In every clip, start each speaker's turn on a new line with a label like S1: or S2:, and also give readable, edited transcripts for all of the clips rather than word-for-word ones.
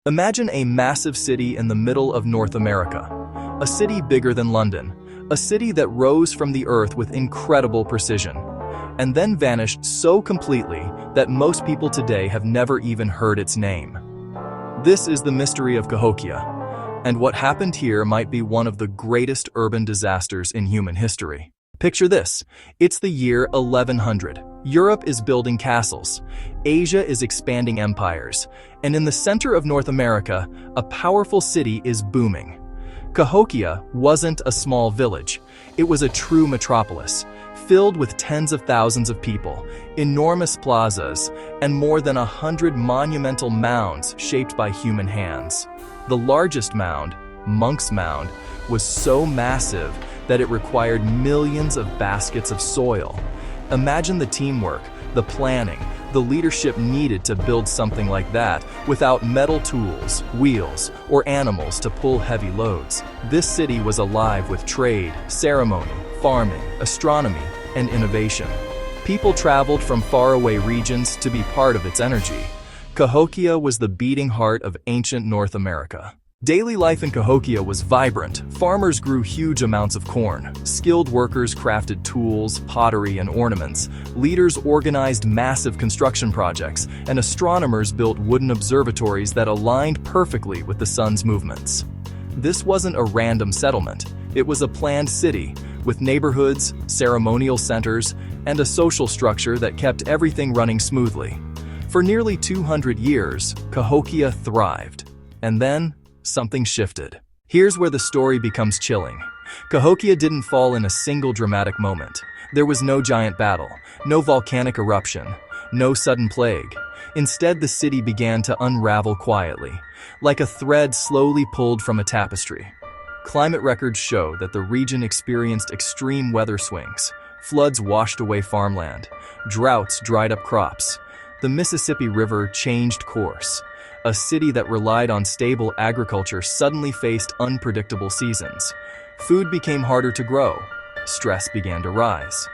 S1: Imagine a massive city in the middle of North America, a city bigger than London, a city that rose from the earth with incredible precision, and then vanished so completely that most people today have never even heard its name. This is the mystery of Cahokia, and what happened here might be one of the greatest urban disasters in human history. Picture this, it's the year 1100. Europe is building castles, Asia is expanding empires, and in the center of North America, a powerful city is booming. Cahokia wasn't a small village, it was a true metropolis, filled with tens of thousands of people, enormous plazas, and more than 100 monumental mounds shaped by human hands. The largest mound, Monk's Mound, was so massive that it required millions of baskets of soil. Imagine the teamwork, the planning, the leadership needed to build something like that without metal tools, wheels, or animals to pull heavy loads. This city was alive with trade, ceremony, farming, astronomy, and innovation. People traveled from faraway regions to be part of its energy. Cahokia was the beating heart of ancient North America. Daily life in Cahokia was vibrant. Farmers grew huge amounts of corn. Skilled workers crafted tools, pottery, and ornaments. Leaders organized massive construction projects, and astronomers built wooden observatories that aligned perfectly with the sun's movements. This wasn't a random settlement. It was a planned city, with neighborhoods, ceremonial centers, and a social structure that kept everything running smoothly. For nearly 200 years, Cahokia thrived. And then, something shifted. Here's where the story becomes chilling. Cahokia didn't fall in a single dramatic moment. There was no giant battle, no volcanic eruption, no sudden plague. Instead, the city began to unravel quietly, like a thread slowly pulled from a tapestry. Climate records show that the region experienced extreme weather swings. Floods washed away farmland. Droughts dried up crops. The Mississippi River changed course. A city that relied on stable agriculture suddenly faced unpredictable seasons. Food became harder to grow. Stress began to rise.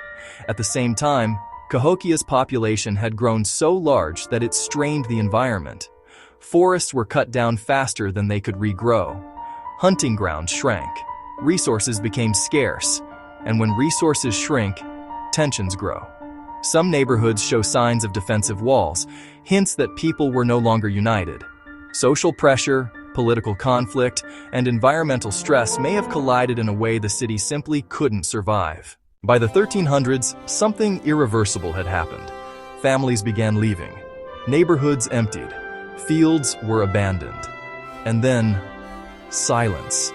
S1: At the same time, Cahokia's population had grown so large that it strained the environment. Forests were cut down faster than they could regrow. Hunting grounds shrank. Resources became scarce. And when resources shrink, tensions grow. Some neighborhoods show signs of defensive walls, hints that people were no longer united. Social pressure, political conflict, and environmental stress may have collided in a way the city simply couldn't survive. By the 1300s, something irreversible had happened. Families began leaving. Neighborhoods emptied. Fields were abandoned. And then, silence.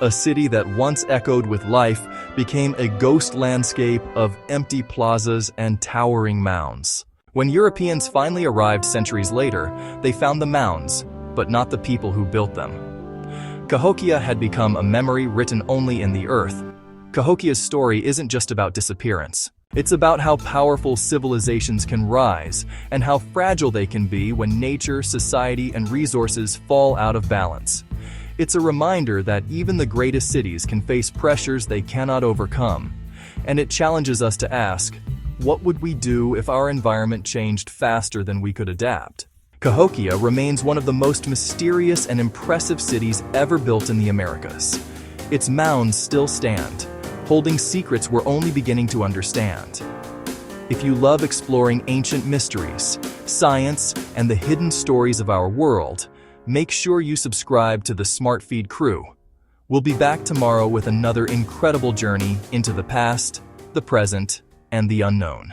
S1: A city that once echoed with life became a ghost landscape of empty plazas and towering mounds. When Europeans finally arrived centuries later, they found the mounds, but not the people who built them. Cahokia had become a memory written only in the earth. Cahokia's story isn't just about disappearance. It's about how powerful civilizations can rise and how fragile they can be when nature, society, and resources fall out of balance. It's a reminder that even the greatest cities can face pressures they cannot overcome, and it challenges us to ask, what would we do if our environment changed faster than we could adapt? Cahokia remains one of the most mysterious and impressive cities ever built in the Americas. Its mounds still stand, holding secrets we're only beginning to understand. If you love exploring ancient mysteries, science, and the hidden stories of our world, make sure you subscribe to the Smart Feed crew. We'll be back tomorrow with another incredible journey into the past, the present, and the unknown.